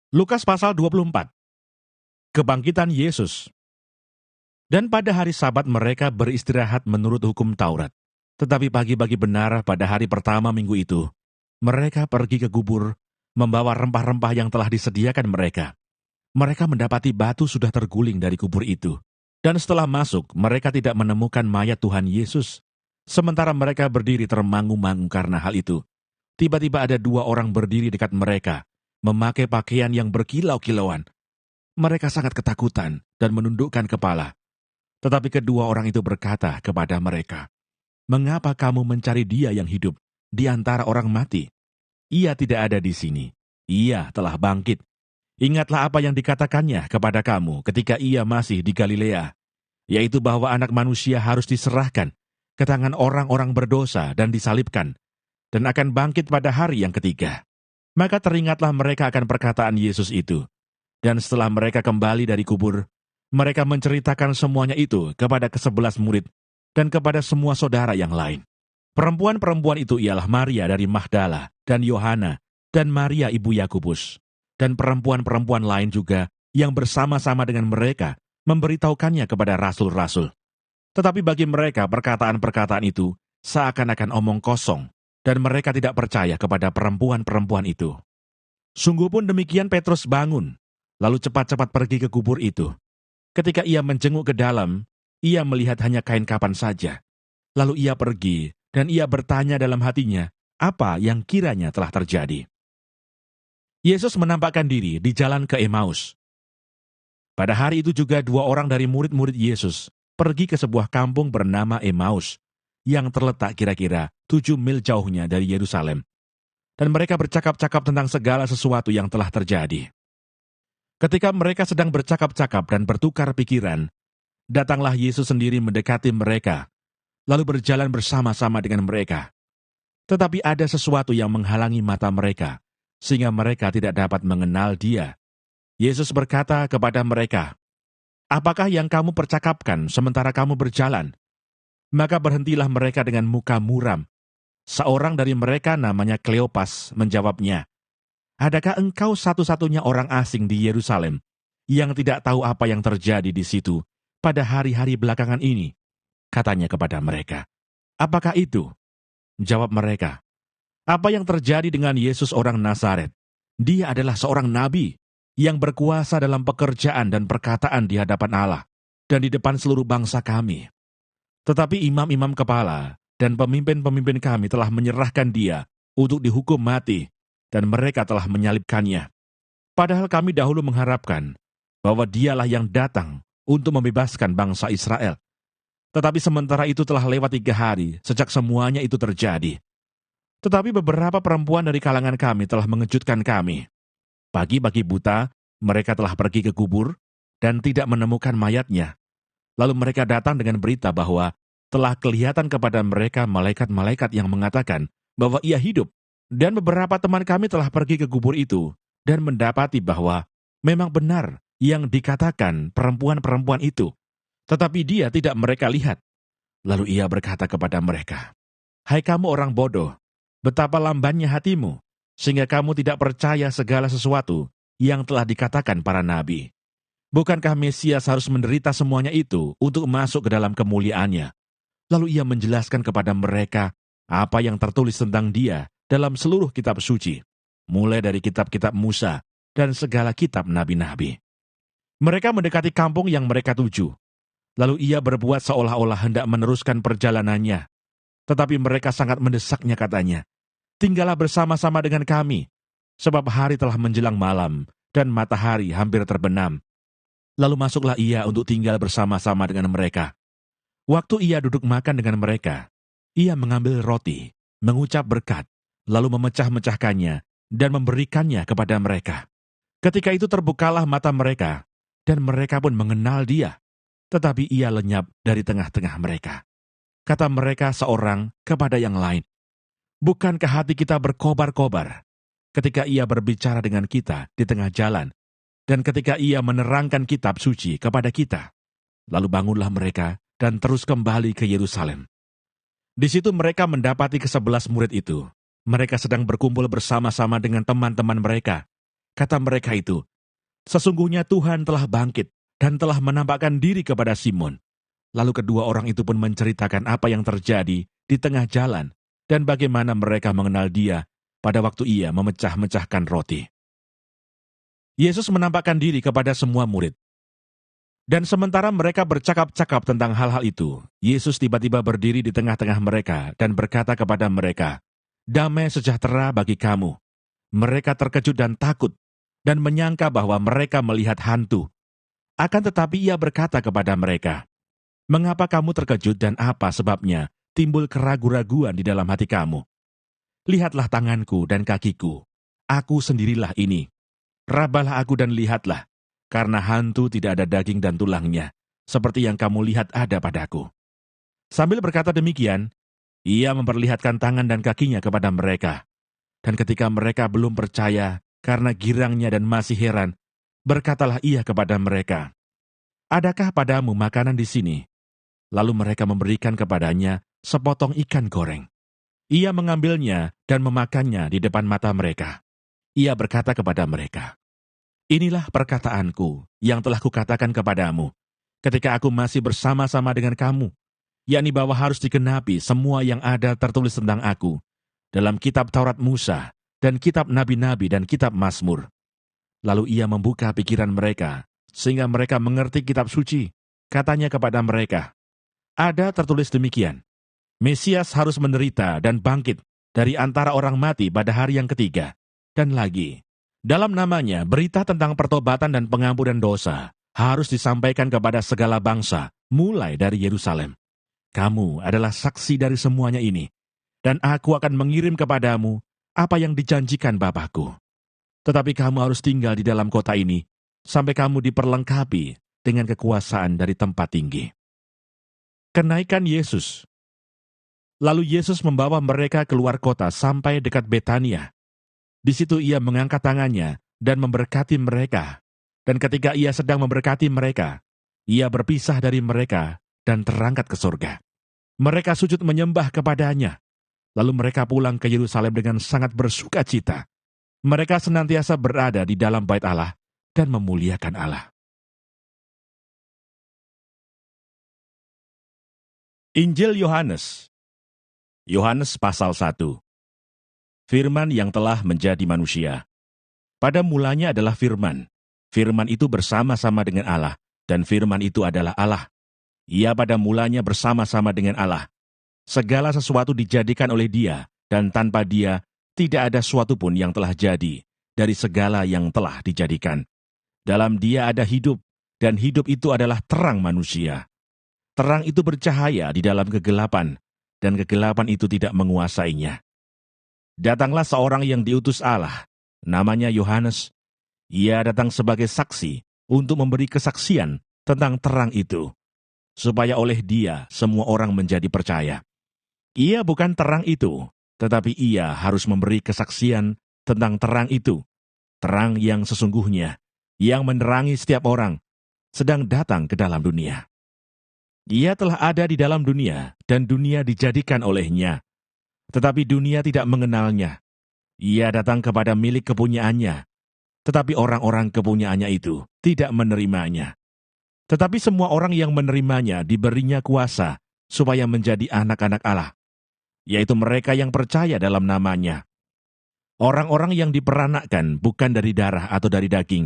Lukas pasal 24. Kebangkitan Yesus. Dan pada hari Sabat mereka beristirahat menurut hukum Taurat. Tetapi pagi-pagi benar pada hari pertama minggu itu, mereka pergi ke kubur, membawa rempah-rempah yang telah disediakan mereka. Mereka mendapati batu sudah terguling dari kubur itu. Dan setelah masuk, mereka tidak menemukan mayat Tuhan Yesus. Sementara mereka berdiri termangu-mangu karena hal itu. Tiba-tiba ada dua orang berdiri dekat mereka, memakai pakaian yang berkilau-kilauan. Mereka sangat ketakutan dan menundukkan kepala. Tetapi kedua orang itu berkata kepada mereka, "Mengapa kamu mencari Dia yang hidup di antara orang mati? Ia tidak ada di sini. Ia telah bangkit. Ingatlah apa yang dikatakannya kepada kamu ketika Ia masih di Galilea, yaitu bahwa Anak Manusia harus diserahkan ke tangan orang-orang berdosa dan disalibkan, dan akan bangkit pada hari yang ketiga." Maka teringatlah mereka akan perkataan Yesus itu. Dan setelah mereka kembali dari kubur, mereka menceritakan semuanya itu kepada ke-11 murid dan kepada semua saudara yang lain. Perempuan-perempuan itu ialah Maria dari Magdala dan Yohana dan Maria ibu Yakobus, dan perempuan-perempuan lain juga yang bersama-sama dengan mereka memberitahukannya kepada rasul-rasul. Tetapi bagi mereka perkataan-perkataan itu seakan-akan omong kosong, dan mereka tidak percaya kepada perempuan-perempuan itu. Sungguh pun demikian Petrus bangun, lalu cepat-cepat pergi ke kubur itu. Ketika ia menjenguk ke dalam, ia melihat hanya kain kapan saja. Lalu ia pergi, dan ia bertanya dalam hatinya, apa yang kiranya telah terjadi. Yesus menampakkan diri di jalan ke Emmaus. Pada hari itu juga dua orang dari murid-murid Yesus pergi ke sebuah kampung bernama Emmaus, yang terletak kira-kira 7 mil jauhnya dari Yerusalem. Dan mereka bercakap-cakap tentang segala sesuatu yang telah terjadi. Ketika mereka sedang bercakap-cakap dan bertukar pikiran, datanglah Yesus sendiri mendekati mereka, lalu berjalan bersama-sama dengan mereka. Tetapi ada sesuatu yang menghalangi mata mereka, sehingga mereka tidak dapat mengenal Dia. Yesus berkata kepada mereka, "Apakah yang kamu percakapkan sementara kamu berjalan?" Maka berhentilah mereka dengan muka muram. Seorang dari mereka namanya Kleopas menjawabnya, "Adakah engkau satu-satunya orang asing di Yerusalem yang tidak tahu apa yang terjadi di situ pada hari-hari belakangan ini?" Katanya kepada mereka. "Apakah itu?" Jawab mereka, "Apa yang terjadi dengan Yesus orang Nazaret? Dia adalah seorang nabi yang berkuasa dalam pekerjaan dan perkataan di hadapan Allah dan di depan seluruh bangsa kami. Tetapi imam-imam kepala dan pemimpin-pemimpin kami telah menyerahkan Dia untuk dihukum mati, dan mereka telah menyalibkannya. Padahal kami dahulu mengharapkan bahwa Dialah yang datang untuk membebaskan bangsa Israel. Tetapi sementara itu telah lewat 3 hari sejak semuanya itu terjadi. Tetapi beberapa perempuan dari kalangan kami telah mengejutkan kami. Pagi-pagi buta, mereka telah pergi ke kubur dan tidak menemukan mayatnya. Lalu mereka datang dengan berita bahwa telah kelihatan kepada mereka malaikat-malaikat yang mengatakan bahwa Ia hidup. Dan beberapa teman kami telah pergi ke kubur itu dan mendapati bahwa memang benar yang dikatakan perempuan-perempuan itu. Tetapi Dia tidak mereka lihat. Lalu Ia berkata kepada mereka, "Hai kamu orang bodoh, betapa lambannya hatimu, sehingga kamu tidak percaya segala sesuatu yang telah dikatakan para nabi. Bukankah Mesias harus menderita semuanya itu untuk masuk ke dalam kemuliaannya?" Lalu Ia menjelaskan kepada mereka apa yang tertulis tentang Dia dalam seluruh kitab suci, mulai dari kitab-kitab Musa dan segala kitab nabi-nabi. Mereka mendekati kampung yang mereka tuju. Lalu Ia berbuat seolah-olah hendak meneruskan perjalanannya. Tetapi mereka sangat mendesaknya, katanya, "Tinggallah bersama-sama dengan kami, sebab hari telah menjelang malam dan matahari hampir terbenam." Lalu masuklah Ia untuk tinggal bersama-sama dengan mereka. Waktu Ia duduk makan dengan mereka, Ia mengambil roti, mengucap berkat, lalu memecah-mecahkannya dan memberikannya kepada mereka. Ketika itu terbukalah mata mereka, dan mereka pun mengenal Dia. Tetapi Ia lenyap dari tengah-tengah mereka. Kata mereka seorang kepada yang lain, "Bukankah hati kita berkobar-kobar ketika Ia berbicara dengan kita di tengah jalan, dan ketika Ia menerangkan kitab suci kepada kita?" Lalu bangunlah mereka dan terus kembali ke Yerusalem. Di situ mereka mendapati ke-11 murid itu. Mereka sedang berkumpul bersama-sama dengan teman-teman mereka, kata mereka itu, sesungguhnya Tuhan telah bangkit dan telah menampakkan diri kepada Simon. Lalu kedua orang itu pun menceritakan apa yang terjadi di tengah jalan dan bagaimana mereka mengenal Dia pada waktu Ia memecah-mecahkan roti. Yesus menampakkan diri kepada semua murid. Dan sementara mereka bercakap-cakap tentang hal-hal itu, Yesus tiba-tiba berdiri di tengah-tengah mereka dan berkata kepada mereka, "Damai sejahtera bagi kamu." Mereka terkejut dan takut, dan menyangka bahwa mereka melihat hantu. Akan tetapi Ia berkata kepada mereka, "Mengapa kamu terkejut dan apa sebabnya timbul keraguan-raguan di dalam hati kamu? Lihatlah tanganku dan kakiku, aku sendirilah ini. Rabalah aku dan lihatlah, karena hantu tidak ada daging dan tulangnya, seperti yang kamu lihat ada padaku." Sambil berkata demikian, Ia memperlihatkan tangan dan kakinya kepada mereka. Dan ketika mereka belum percaya karena girangnya dan masih heran, berkatalah Ia kepada mereka, "Adakah padamu makanan di sini?" Lalu mereka memberikan kepadanya sepotong ikan goreng. Ia mengambilnya dan memakannya di depan mata mereka. Ia berkata kepada mereka, "Inilah perkataanku yang telah kukatakan kepadamu, ketika aku masih bersama-sama dengan kamu, yakni bahwa harus digenapi semua yang ada tertulis tentang aku dalam kitab Taurat Musa, dan kitab Nabi-Nabi, dan kitab Mazmur." Lalu Ia membuka pikiran mereka, sehingga mereka mengerti kitab suci. Katanya kepada mereka, "Ada tertulis demikian, Mesias harus menderita dan bangkit dari antara orang mati pada hari yang ketiga. Dan lagi, dalam namanya berita tentang pertobatan dan pengampunan dosa harus disampaikan kepada segala bangsa, mulai dari Yerusalem. Kamu adalah saksi dari semuanya ini. Dan aku akan mengirim kepadamu apa yang dijanjikan Bapa-Ku. Tetapi kamu harus tinggal di dalam kota ini, sampai kamu diperlengkapi dengan kekuasaan dari tempat tinggi." Kenaikan Yesus. Lalu Yesus membawa mereka keluar kota sampai dekat Betania. Di situ Ia mengangkat tangannya dan memberkati mereka. Dan ketika Ia sedang memberkati mereka, Ia berpisah dari mereka dan terangkat ke surga. Mereka sujud menyembah kepada-Nya. Lalu mereka pulang ke Yerusalem dengan sangat bersuka cita. Mereka senantiasa berada di dalam bait Allah dan memuliakan Allah. Injil Yohanes. Yohanes pasal 1. Firman yang telah menjadi manusia. Pada mulanya adalah Firman. Firman itu bersama-sama dengan Allah, dan Firman itu adalah Allah. Ia pada mulanya bersama-sama dengan Allah. Segala sesuatu dijadikan oleh Dia, dan tanpa Dia tidak ada suatu pun yang telah jadi dari segala yang telah dijadikan. Dalam Dia ada hidup, dan hidup itu adalah terang manusia. Terang itu bercahaya di dalam kegelapan, dan kegelapan itu tidak menguasainya. Datanglah seorang yang diutus Allah, namanya Yohanes. Ia datang sebagai saksi untuk memberi kesaksian tentang terang itu, supaya oleh Dia semua orang menjadi percaya. Ia bukan terang itu, tetapi Ia harus memberi kesaksian tentang terang itu, terang yang sesungguhnya, yang menerangi setiap orang, sedang datang ke dalam dunia. Ia telah ada di dalam dunia, dan dunia dijadikan oleh-Nya, tetapi dunia tidak mengenalnya. Ia datang kepada milik kepunyaannya, tetapi orang-orang kepunyaannya itu tidak menerimanya. Tetapi semua orang yang menerimanya diberinya kuasa supaya menjadi anak-anak Allah, yaitu mereka yang percaya dalam namanya. Orang-orang yang diperanakkan bukan dari darah atau dari daging,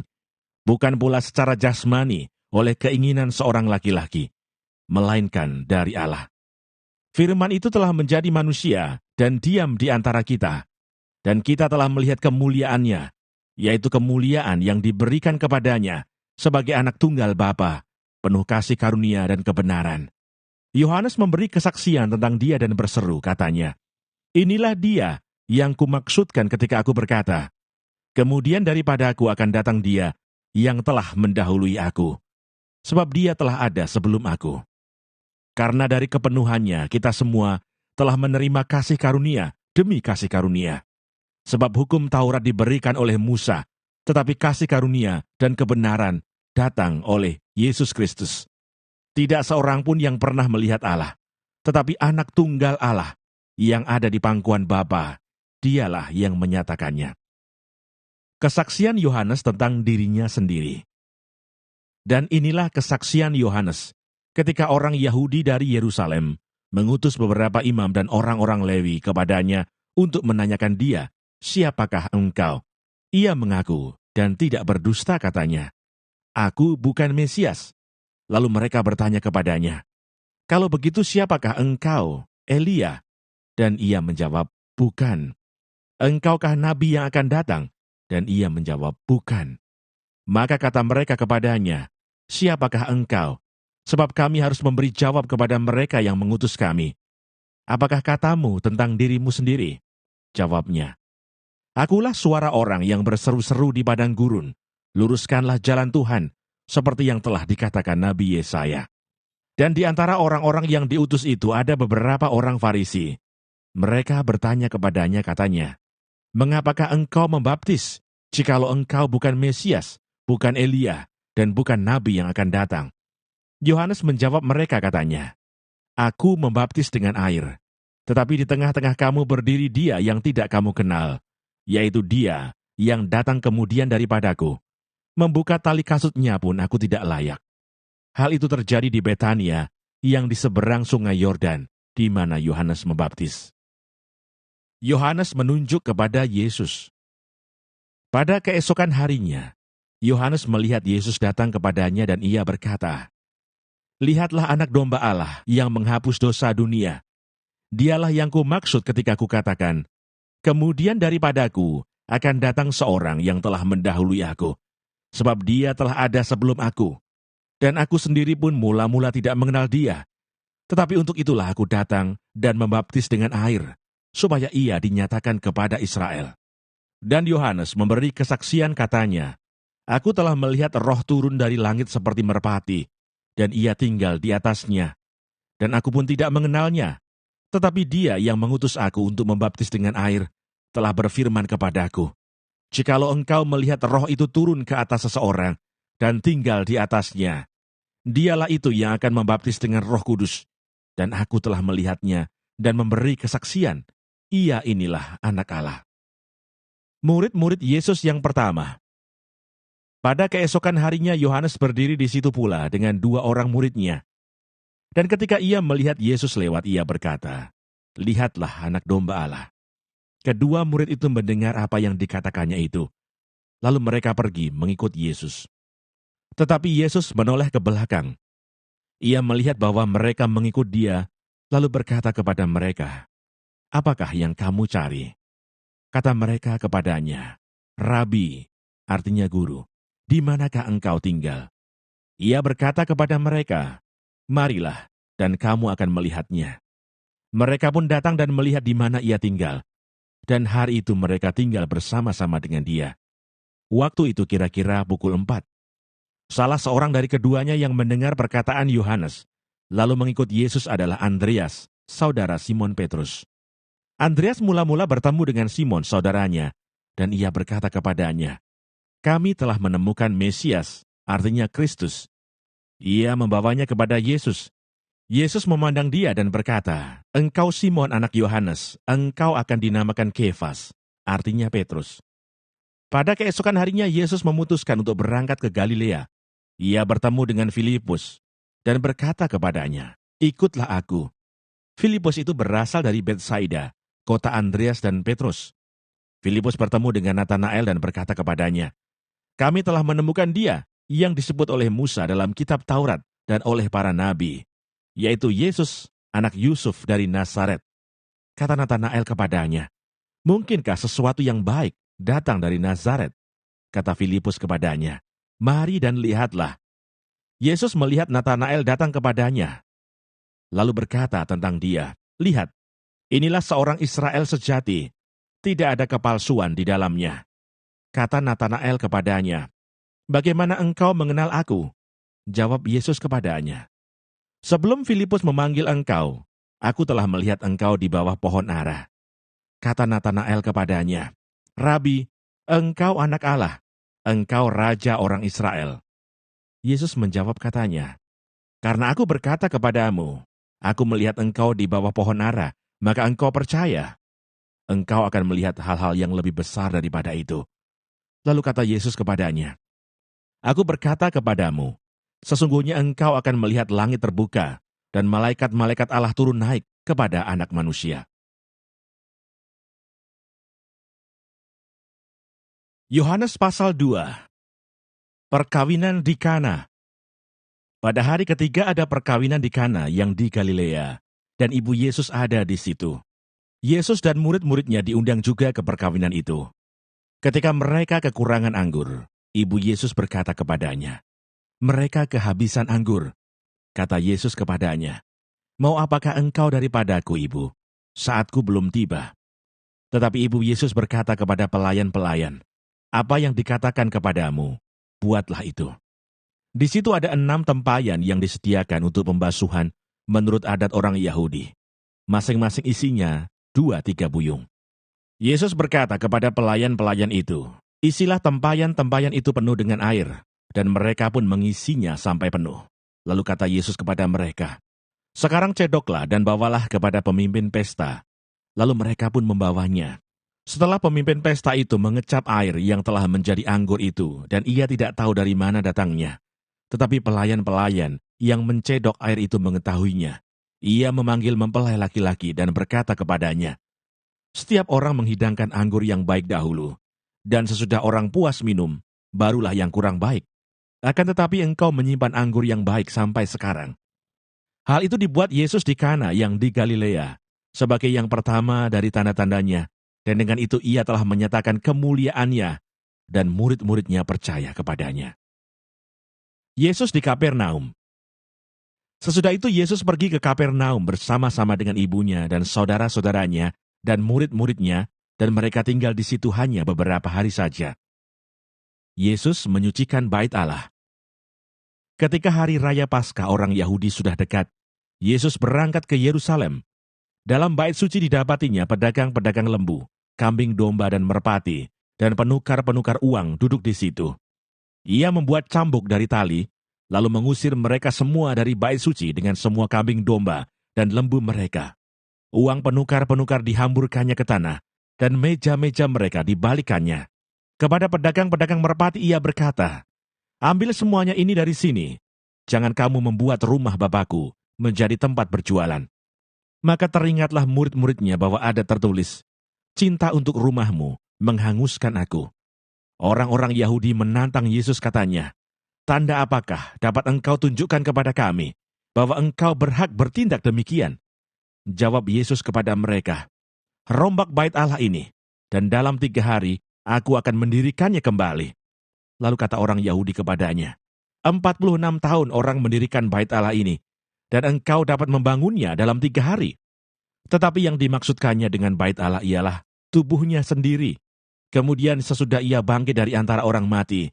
bukan pula secara jasmani oleh keinginan seorang laki-laki, melainkan dari Allah. Firman itu telah menjadi manusia dan diam di antara kita, dan kita telah melihat kemuliaannya, yaitu kemuliaan yang diberikan kepadanya sebagai anak tunggal Bapa, penuh kasih karunia dan kebenaran. Yohanes memberi kesaksian tentang Dia dan berseru, katanya, "Inilah Dia yang kumaksudkan ketika aku berkata, kemudian daripada aku akan datang Dia yang telah mendahului aku, sebab Dia telah ada sebelum aku." Karena dari kepenuhannya kita semua telah menerima kasih karunia demi kasih karunia. Sebab hukum Taurat diberikan oleh Musa, tetapi kasih karunia dan kebenaran datang oleh Yesus Kristus. Tidak seorang pun yang pernah melihat Allah, tetapi anak tunggal Allah yang ada di pangkuan Bapa, Dialah yang menyatakannya. Kesaksian Yohanes tentang dirinya sendiri. Dan inilah kesaksian Yohanes ketika orang Yahudi dari Yerusalem mengutus beberapa imam dan orang-orang Lewi kepadanya untuk menanyakan dia, "Siapakah engkau?" Ia mengaku dan tidak berdusta katanya, "Aku bukan Mesias." Lalu mereka bertanya kepadanya, "Kalau begitu siapakah engkau, Elia?" Dan ia menjawab, "Bukan." "Engkaukah nabi yang akan datang?" Dan ia menjawab, "Bukan." Maka kata mereka kepadanya, "Siapakah engkau? Sebab kami harus memberi jawab kepada mereka yang mengutus kami. Apakah katamu tentang dirimu sendiri?" Jawabnya, "Akulah suara orang yang berseru-seru di padang gurun. Luruskanlah jalan Tuhan, seperti yang telah dikatakan Nabi Yesaya." Dan di antara orang-orang yang diutus itu ada beberapa orang Farisi. Mereka bertanya kepadanya katanya, "Mengapakah engkau membaptis, jikalau engkau bukan Mesias, bukan Elia, dan bukan Nabi yang akan datang?" Yohanes menjawab mereka katanya, "Aku membaptis dengan air, tetapi di tengah-tengah kamu berdiri Dia yang tidak kamu kenal, yaitu Dia yang datang kemudian daripadaku. Membuka tali kasutnya pun aku tidak layak." Hal itu terjadi di Betania, yang di seberang sungai Yordan, di mana Yohanes membaptis. Yohanes menunjuk kepada Yesus. Pada keesokan harinya, Yohanes melihat Yesus datang kepadanya dan ia berkata, "Lihatlah anak domba Allah yang menghapus dosa dunia. Dialah yang kumaksud ketika kukatakan, kemudian daripadaku akan datang seorang yang telah mendahului aku, sebab dia telah ada sebelum aku. Dan aku sendiri pun mula-mula tidak mengenal dia. Tetapi untuk itulah aku datang dan membaptis dengan air, supaya ia dinyatakan kepada Israel." Dan Yohanes memberi kesaksian katanya, "Aku telah melihat roh turun dari langit seperti merpati, dan ia tinggal di atasnya. Dan aku pun tidak mengenalnya. Tetapi dia yang mengutus aku untuk membaptis dengan air, telah berfirman kepadaku, jikalau engkau melihat roh itu turun ke atas seseorang, dan tinggal di atasnya, dialah itu yang akan membaptis dengan Roh Kudus. Dan aku telah melihatnya, dan memberi kesaksian, ia inilah Anak Allah." Murid-murid Yesus yang pertama. Pada keesokan harinya Yohanes berdiri di situ pula dengan 2 orang muridnya. Dan ketika ia melihat Yesus lewat, ia berkata, "Lihatlah Anak Domba Allah." Kedua murid itu mendengar apa yang dikatakannya itu. Lalu mereka pergi mengikut Yesus. Tetapi Yesus menoleh ke belakang. Ia melihat bahwa mereka mengikut dia, lalu berkata kepada mereka, "Apakah yang kamu cari?" Kata mereka kepadanya, "Rabi," artinya guru, "di manakah engkau tinggal?" Ia berkata kepada mereka, "Marilah, dan kamu akan melihatnya." Mereka pun datang dan melihat di mana ia tinggal. Dan hari itu mereka tinggal bersama-sama dengan dia. Waktu itu kira-kira pukul 4. Salah seorang dari keduanya yang mendengar perkataan Yohanes, lalu mengikut Yesus adalah Andreas, saudara Simon Petrus. Andreas mula-mula bertemu dengan Simon, saudaranya, dan ia berkata kepadanya, "Kami telah menemukan Mesias," artinya Kristus. Ia membawanya kepada Yesus. Yesus memandang dia dan berkata, "Engkau Simon anak Yohanes, engkau akan dinamakan Kefas," artinya Petrus. Pada keesokan harinya Yesus memutuskan untuk berangkat ke Galilea. Ia bertemu dengan Filipus dan berkata kepadanya, "Ikutlah aku." Filipus itu berasal dari Betsaida, kota Andreas dan Petrus. Filipus bertemu dengan Natanael dan berkata kepadanya, "Kami telah menemukan dia yang disebut oleh Musa dalam kitab Taurat dan oleh para nabi, yaitu Yesus, anak Yusuf dari Nazaret." Kata Natanael kepadanya, "Mungkinkah sesuatu yang baik datang dari Nazaret?" Kata Filipus kepadanya, "Mari dan lihatlah." Yesus melihat Natanael datang kepadanya, lalu berkata tentang dia, "Lihat, inilah seorang Israel sejati, tidak ada kepalsuan di dalamnya." Kata Natanael kepadanya, "Bagaimana engkau mengenal aku?" Jawab Yesus kepadanya, "Sebelum Filipus memanggil engkau, aku telah melihat engkau di bawah pohon ara." Kata Natanael kepadanya, "Rabi, engkau Anak Allah, engkau Raja orang Israel." Yesus menjawab katanya, "Karena aku berkata kepadamu, aku melihat engkau di bawah pohon ara, maka engkau percaya. Engkau akan melihat hal-hal yang lebih besar daripada itu." Lalu kata Yesus kepadanya, "Aku berkata kepadamu, sesungguhnya engkau akan melihat langit terbuka dan malaikat-malaikat Allah turun naik kepada Anak Manusia." Yohanes pasal 2. Perkawinan di Kana. Pada hari ketiga ada perkawinan di Kana yang di Galilea, dan ibu Yesus ada di situ. Yesus dan murid-muridnya diundang juga ke perkawinan itu. Ketika mereka kekurangan anggur, ibu Yesus berkata kepadanya, "Mereka kehabisan anggur." Kata Yesus kepadanya, "Mau apakah engkau daripadaku, ibu? Saatku belum tiba." Tetapi ibu Yesus berkata kepada pelayan-pelayan, "Apa yang dikatakan kepadamu, buatlah itu." Di situ ada 6 tempayan yang disediakan untuk pembasuhan menurut adat orang Yahudi. Masing-masing isinya 2-3 buyung. Yesus berkata kepada pelayan-pelayan itu, "Isilah tempayan-tempayan itu penuh dengan air," dan mereka pun mengisinya sampai penuh. Lalu kata Yesus kepada mereka, "Sekarang cedoklah dan bawalah kepada pemimpin pesta." Lalu mereka pun membawanya. Setelah pemimpin pesta itu mengecap air yang telah menjadi anggur itu, dan ia tidak tahu dari mana datangnya. Tetapi pelayan-pelayan yang mencedok air itu mengetahuinya. Ia memanggil mempelai laki-laki dan berkata kepadanya, "Setiap orang menghidangkan anggur yang baik dahulu, dan sesudah orang puas minum, barulah yang kurang baik. Akan tetapi engkau menyimpan anggur yang baik sampai sekarang." Hal itu dibuat Yesus di Kana yang di Galilea, sebagai yang pertama dari tanda-tandanya, dan dengan itu ia telah menyatakan kemuliaannya, dan murid-muridnya percaya kepadanya. Yesus di Kapernaum. Sesudah itu Yesus pergi ke Kapernaum bersama-sama dengan ibunya dan saudara-saudaranya dan murid-muridnya, dan mereka tinggal di situ hanya beberapa hari saja. Yesus menyucikan bait Allah. Ketika hari raya Paskah orang Yahudi sudah dekat, Yesus berangkat ke Yerusalem. Dalam bait suci didapatinya pedagang-pedagang lembu, kambing domba dan merpati, dan penukar-penukar uang duduk di situ. Ia membuat cambuk dari tali, lalu mengusir mereka semua dari bait suci dengan semua kambing domba dan lembu mereka. Uang penukar-penukar dihamburkannya ke tanah, dan meja-meja mereka dibalikannya. Kepada pedagang-pedagang merpati ia berkata, "Ambil semuanya ini dari sini. Jangan kamu membuat rumah Bapakku menjadi tempat berjualan." Maka teringatlah murid-muridnya bahwa ada tertulis, "Cinta untuk rumahmu menghanguskan aku." Orang-orang Yahudi menantang Yesus katanya, "Tanda apakah dapat engkau tunjukkan kepada kami, bahwa engkau berhak bertindak demikian?" Jawab Yesus kepada mereka, "Rombak bait Allah ini, dan dalam 3 hari aku akan mendirikannya kembali." Lalu kata orang Yahudi kepadanya, 46 tahun orang mendirikan bait Allah ini, dan engkau dapat membangunnya dalam 3 hari. Tetapi yang dimaksudkannya dengan bait Allah ialah tubuhnya sendiri. Kemudian sesudah ia bangkit dari antara orang mati,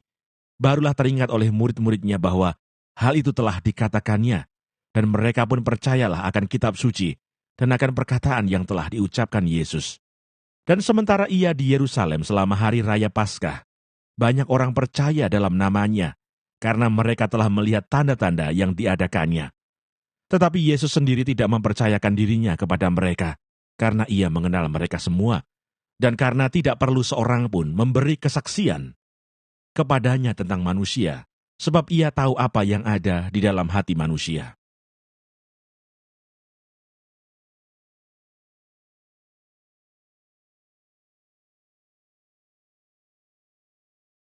barulah teringat oleh murid-muridnya bahwa hal itu telah dikatakannya, dan mereka pun percayalah akan kitab suci dan akan perkataan yang telah diucapkan Yesus. Dan sementara ia di Yerusalem selama hari raya Paskah, banyak orang percaya dalam namanya, karena mereka telah melihat tanda-tanda yang diadakannya. Tetapi Yesus sendiri tidak mempercayakan dirinya kepada mereka, karena ia mengenal mereka semua, dan karena tidak perlu seorang pun memberi kesaksian kepadanya tentang manusia, sebab ia tahu apa yang ada di dalam hati manusia.